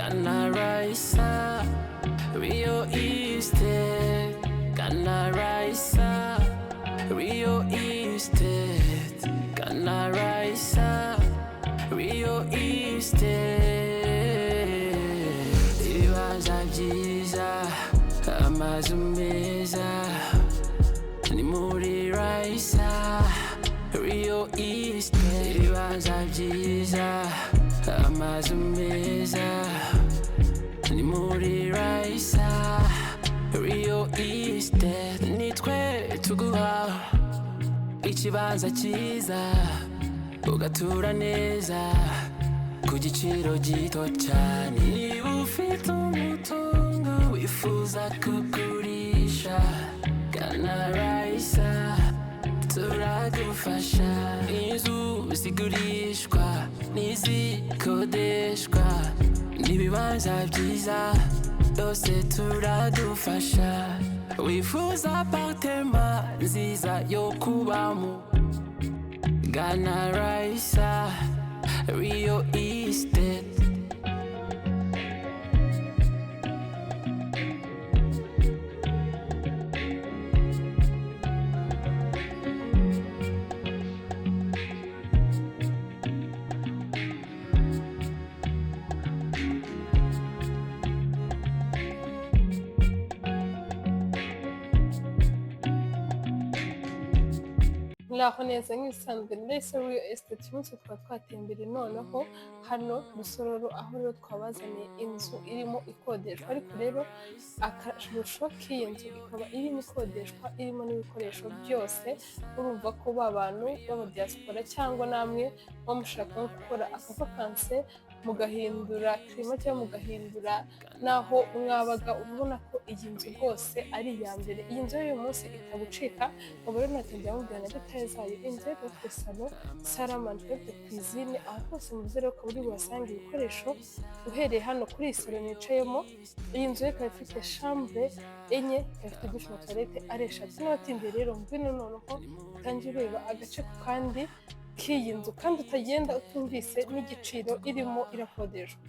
Ghana Raissa, Rio Estate, Ghana Raissa, Rio Estate, Ghana Raissa, Rio Estate. Ibibanza byiza, amazu meza, ni muri Raissa, Rio Estate. Ibibanza byiza, amazu meza, ni muri Raissa, Rio Estate. Nitwe tuguha ikibanza cyiza, ugatura neza ku giciro gito cyane. Niba ufite umutungo wifuza kugurisha, Ghana Raissa turagufasha. Inzu zigurishwa n'izikodeshwa, n'ibibanza byiza byose turagufasha. Wifuza apartment nziza yo kubamo, Ghana Raissa, Rio Estate. Naho neza nk'ibisanzwe ndetse Rio Estate umunsi twateye imbere noneho hano Rusororo, aho rero twabazaniye inzu irimo ikodeshwa, ariko rero akarusho k'iyi nzu ikaba irimo ikodeshwa, irimo n'ibikoresho byose. Urumva ko bantu b'aba diaspora cyangwa namwe bamushaka gukora akavakanse mugahindura klima cyangwa mugahindura naho mwabaga, ubona ko iyi nzu rwose ari iya mbere. Iyi nzu y'uyu munsi ikabucika, ubu rero natangiye mubwira na detaye zayo. Inzu ifite salo, saramanje, ifite cuisine, aho hose mu zero ko uri buhasanga ibikoresho. Uhereye hano kuri iyi salo nicayemo, iyi nzu ikaba ifite chambre enye, ikaba ifite douche na toilette ari eshatu. N'abatindiye rero ngwino noneho utangiye ureba agace ku kandi k'iyi nzu, kandi utagenda utumvise n'igiciro irimo irakodeshwa.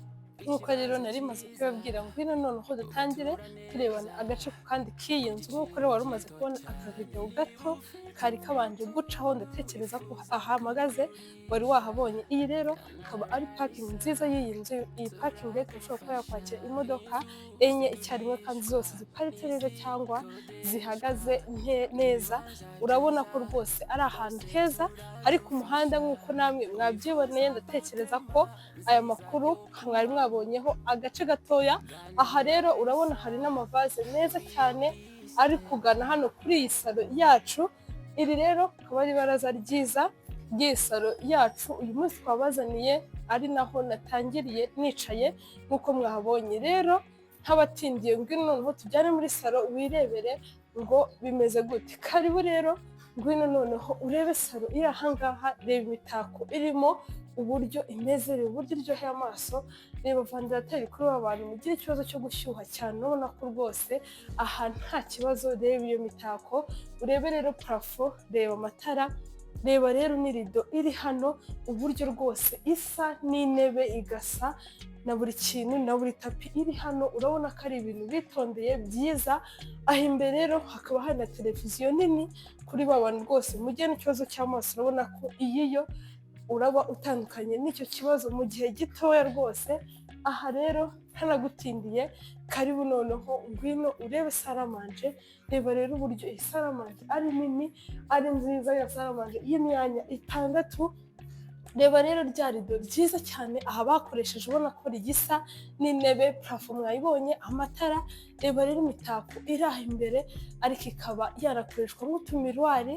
Nk'uko rero nari maze kubabwira, ngwino noneho dutangire turebana agace ku kandi k'iyi nzu. Nk'uko rero wari umaze kubona akavideo gato kari kabanje gucaho, ndatekereza ko ahamagaze wari wahabonye. Iyi rero akaba ari parking nziza y'iyi nzu. Iyi parking rero ishobora kuba yakwakira imodoka enye icyarimwe, kandi zose ziparitse neza cyangwa zihagaze neza. Urabona ko rwose ari ahantu heza, ariko umuhanda nk'uko namwe mwabyiboneye, ndatekereza ko aya makuru mwari mwabonyeho agace gatoya. Aha rero urabona hari n'amavaze meza cyane ari kugana hano kuri iyi salo yacu. Iri rero akaba ari ibaraza ryiza ry'iyi salo yacu uyu munsi twabazaniye, ari naho natangiriye nicaye nk'uko mwahabonye. Rero nk'abatindiye ngwino noneho tujyane muri salo wirebere ngo bimeze gute. Karibu rero ngwino noneho urebe salo iri ahangaha, reba imitako irimo uburyo imeze, reba uburyo iryoheye amaso, reba vandarateri kuri abantu mugira ikibazo cyo gushyuha cyane, urabona ko rwose aha nta kibazo. Reba iyo mitako, urebe rero parafo, reba amatara, reba rero n'irido iri hano uburyo rwose isa n'intebe, igasa na buri kintu na buri tapi iri hano. Urabona ko ari ibintu bitondeye byiza. Aho imbere rero hakaba hari na televiziyo nini kuri bantu rwose mugiye n'ikibazo cy'amaso. Urabona ko iyi yo uraba utandukanye n'icyo kibazo mu gihe gitoya rwose. Aha rero ntanagutindiye, karibu noneho ngwino urebe saramanje. Reba rero uburyo iyi saramanje ari nini, ari nziza, ya saramanje y'imyanya 6. Reba rero rya rido ryiza cyane aha bakoresheje, ubona ko rigisa n'intebe. Parafo mwayibonye, amatara. Reba rero imitako iri aha imbere, ariko ikaba yarakoreshwa nk'utumirwari.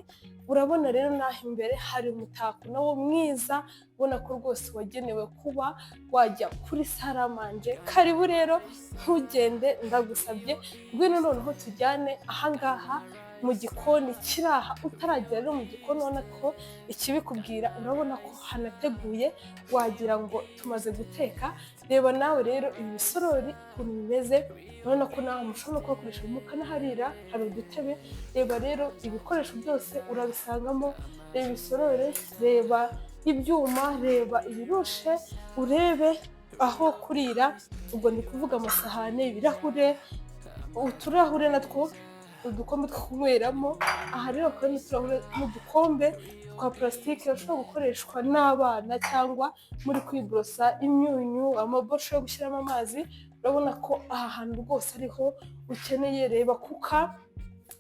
Urabona rero n'aho imbere hari umutako nawo mwiza, ubona ko rwose wagenewe kuba wajya kuri saramanje. Karibu rero ntugende, ndagusabye ngwino noneho tujyane ahangaha mu gikoni kiri aha. Utaragera rero mu gikoni, ubona ko ikibikubwira, urabona ko hanateguye wagira ngo tumaze guteka. Reba nawe rero ibi bisorori ukuntu bimeze, urabona ko nawe mushobora kubakoresha mukanaharira, hari udutebe. Reba rero ibikoresho byose urabisangamo, reba ibisorori, reba ibyuma, reba ibirushe, urebe aho kurira, ubwo ndi kuvuga amasahane, ibirahure, uturahure natwo, udukombe two kunyweramo. Aha rero hakaba n'uturahure n'udukombe twa plastique bashobora gukoreshwa n'abana cyangwa muri kwiborosa imyunyu, amabosho yo gushyiramo amazi. Urabona ko aha hantu rwose ariho ukeneye. Reba kuka,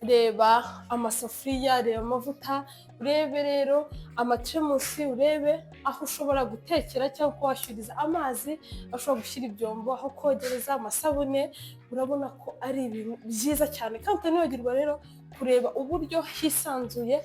reba amasafuriya, reba amavuta, urebe rero amateremusi, urebe aho ushobora gutekera cyangwa washyuriza amazi, aho ushobora gushyira ibyombo, aho kogereza, amasabune. Urabona ko ari ibintu byiza cyane kandi utanibagirwa rero kureba uburyo hisanzuye.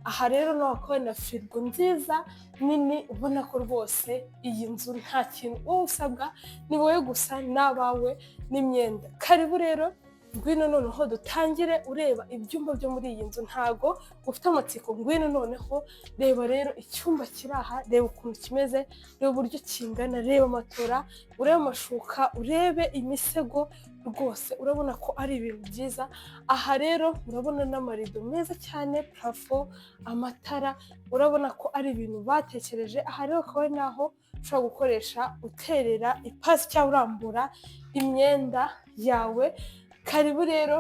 Aha rero nawe hakaba na firigo nziza nini, ubona ko rwose iyi nzu nta kintu wowe usabwa, ni wowe gusa n'abawe n'imyenda. Karibu rero, ngwino noneho dutangire ureba ibyumba byo muri iyi nzu. Ntago ufite amatsiko, ngwino noneho reba rero icyumba kiri aha, reba ukuntu kimeze, reba uburyo kingana, reba amatora, urebe amashuka, urebe imisego. Rwose urabona ko ari ibintu byiza. Aha rero urabona n'amarido meza cyane, parafo, amatara, urabona ko ari ibintu batekereje. Aha rero akaba ari naho ushobora gukoresha uterera ipasi cyangwa urambura imyenda yawe. Karibu rero,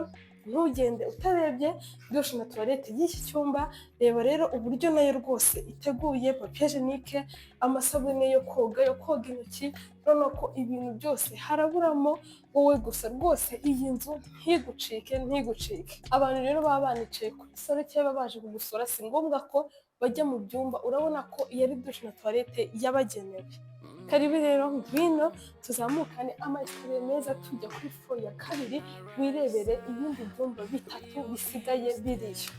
ntugende utarebye byose na tuwarete y'iki cyumba. Reba rero uburyo nayo rwose iteguye, papiye jenike, amasabune yo koga intoki. Urabona ko ibintu byose haraburamo wowe gusa. Rwose iyi nzu ntigucike. Abantu rero baba banicaye ku gisore cyangwa baje kugusura, si ngombwa ko bajya mu byumba. Urabona ko iyi ari dushe na tuwarete yabagenewe. Karibu rero, ngwino tuzamukane amasikariye meza tujya kuri floor ya kabiri, wirebere ibindi byumba bitatu bisigaye biriyo.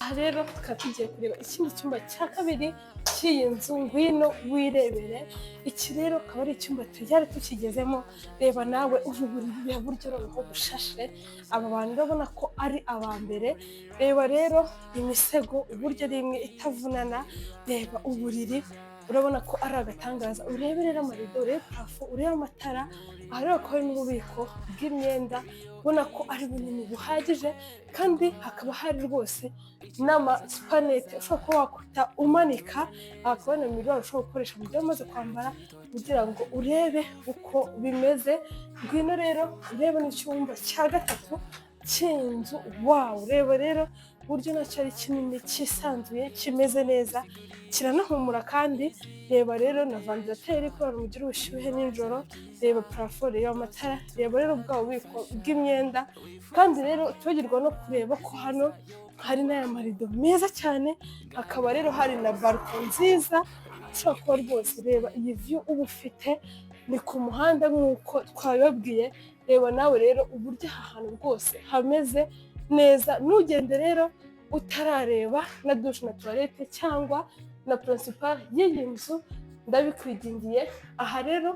Aha rero tukaba tugiye kureba ikindi cyumba cya kabiri cy'iyi nzu. Ngwino wirebere. Iki rero akaba ari icyumba tujyare tukigezemo. Reba nawe ubu buriri buryo noneho bushashe. Aba bantu urabona ko ari aba mbere. Reba rero imisego uburyo ari imwe itavunana. Reba uburiri, urabona ko ari agatangaza. Urebe rero amarido, urebe parafo, urebe amatara. Aha rero hakaba hari n'ububiko bw'imyenda, ubona ko ari bunini buhagije, kandi hakaba hari rwose n'amasupanete ushobora kuba wakwita umanika. Hakaba na mirror ushobora gukoresha mu gihe umaze kwambara kugira ngo urebe uko bimeze. Ngwino rero urebe n'icyumba cya gatatu cy'inzu. Wow, reba rero uburyo nacyo ari kinini, cyisanzuye, kimeze neza, kiranahumura. Kandi reba rero na vandarateri kubera umugira ubushyuhe nijoro. Reba parafo, reba amatara, reba rero bwa bubiko bw'imyenda. Kandi rero utibagirwa no kureba ko hano hari n'aya marido meza cyane. Hakaba rero hari na balcon nziza ushobora kuba rwose. Reba iyi view uba ufite, ni ku muhanda nk'uko twabibabwiye. Reba nawe rero uburyo aha hantu rwose hameze neza. Ntugende rero utarareba na dushe na tuwarete cyangwa na principal y'iyi nzu, ndabikwigingiye. Aha rero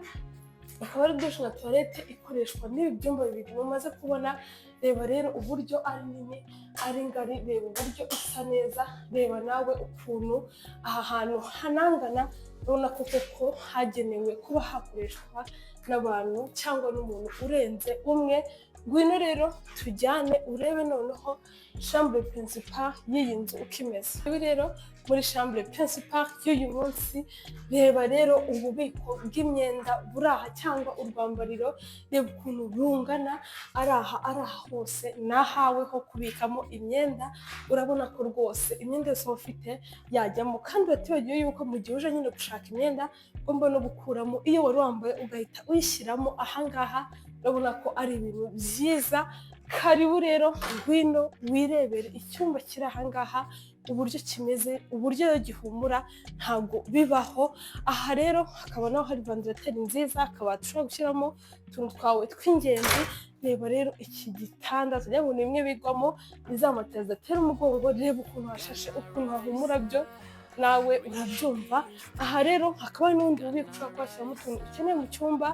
akaba ari dushe na tuwarete ikoreshwa n'ibi byumba bibiri mumaze kubona. Reba rero uburyo ari nini, ari ngari, reba uburyo isa neza. Reba nawe ukuntu aha hantu hanangana. Urabona ko koko hagenewe kuba hakoreshwa n'abantu cyangwa n'umuntu urenze umwe. Ngwino rero tujyane urebe noneho chambre principal y'iyi nzu uko imeze. Rero muri chambre principal y'uyu munsi, reba rero ububiko bw'imyenda buri aha cyangwa urwambariro. Reba ukuntu rungana, ari aha hose nahawe ho kubikamo imyenda. Urabona ko rwose imyenda yose ufite yajyamo. Kandi batibagiwe yuko mu gihe uje nyine gushaka imyenda ugomba no gukuramo iyo wari wambaye ugahita uyishyiramo ahangaha. Urabona ko ari ibintu byiza. Karibu rero, ngwino wirebere icyumba kiri ahangaha uburyo kimeze, uburyo gihumura, ntabwo bibaho. Aha rero hakaba naho hari vandarateri nziza, akabati ushobora gushyiramo utuntu twawe tw'ingenzi. Reba rero iki gitanda tugira ngo ni imwe bigwamo, ni za matera zidatera umugongo. Reba ukuntu hashashe, ukuntu hahumura, byo nawe urabyumva. Aha rero hakaba n'ubundi bubiko ushobora kubashyiramo utuntu ukeneye mu cyumba.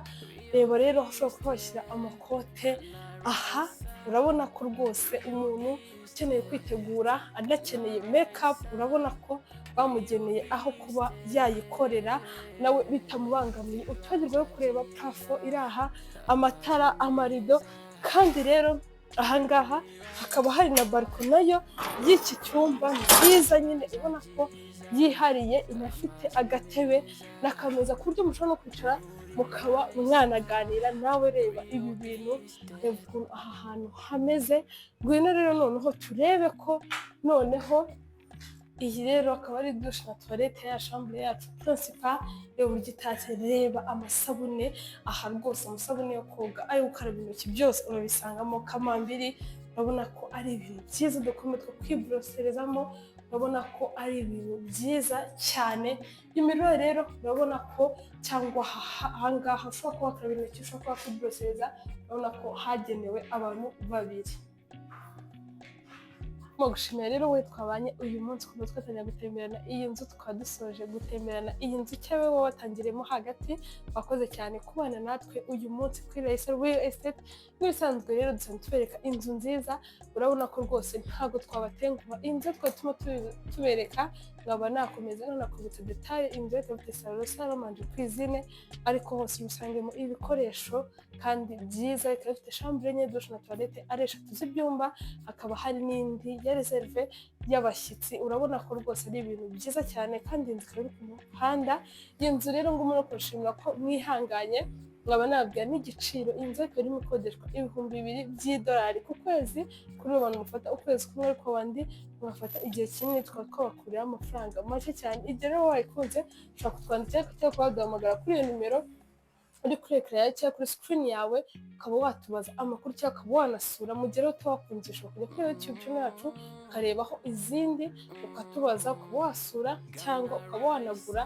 Reba rero ushobora kubashyira amakote. Aha urabona ko rwose umuntu ukeneye kwitegura, anakeneye make-up, urabona ko bamugeneye aho kuba yayikorera nawe bitamubangamiye. utibagirwa no kureba parafo iri aha, amatara, amarido. Kandi rero ahangaha hakaba hari na balcony nayo y'iki cyumba nziza nyine ubona ko yihariye, inafite agatebe n'akameza ku buryo mushobora no kwicara mukaba mwanaganira. nawe reba ibi bintu, reba ukuntu aha hantu hameze. Ngwino rero noneho turebe ko noneho iyi rero akaba ari dushe na tuwarete ya shambure yacu principal. Reba uburyo itatse, reba amasabune aha rwose, amasabune yo koga, ayo gukaraba intoki, byose urabisangamo. kamambiri urabona ko ari ibintu byiza, udukombe two kwiboroserezamo urabona ko ari ibintu byiza cyane. imiriro rero urabona ko cyangwa ahangaha ushobora kuba wakaraba intoki, ushobora kuba kwiborosereza, urabona ko hagenewe abantu babiri. Gushimira rero we twabanye uyu munsi kuva twatangira gutemberana iyi nzu, tukaba dusoje gutemberana iyi nzu cyawe wowe watangiremo hagati. wakoze cyane kubana natwe uyu munsi kuri Raissa Real Estate. nk'ibisanzwe rero dusanzwe tubereka inzu nziza, urabona ko rwose ntabwo twabatenguha. inzu twatuma tubereka, nkaba nakomeza nanakubitsa detail. inzu ifite salon, saramanje, cuisine, ariko hose musangemo ibikoresho kandi byiza. ikaba ifite chambre enye, douche na toilette ari 3 z'ibyumba, hakaba hari n'indi ya reserve y'abashyitsi. urabona ko rwose ari ibintu byiza cyane kandi inzu ikaba iri ku muhanda. iyi nzu rero ngomba no kushimira ko mwihanganye, nkaba nabwira n'igiciro. inzu irimo ikodeshwa $2,000 by'idolari ku kwezi. kuri ubu bantu mufata ukwezi kumwe, ariko abandi mugafata igihe kinini, tukaba twabakuriraho amafaranga make cyane. igihe rero wayikunze ushobora kutwandikira cyangwa kubaduhamagara kuri iyo nimero uri kuri ekara yawe cyangwa kuri screen yawe, ukaba watubaza amakuru cyangwa ukaba wanasura. mu gihe utawakumvisha kujya kuri YouTube channel yacu ukarebaho izindi, ukatubaza, ukaba wasura cyangwa ukaba wanagura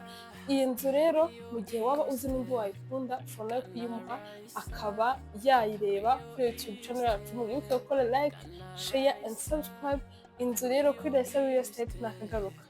iyi nzu. rero mu gihe waba uzi n'undi wayikunda, ushobora nawe kuyimuha akaba yayireba kuri YouTube channel yacu. mwibuke gukora like, share and subscribe. inzu rero kuri Raissa Real Estate nakagaruka.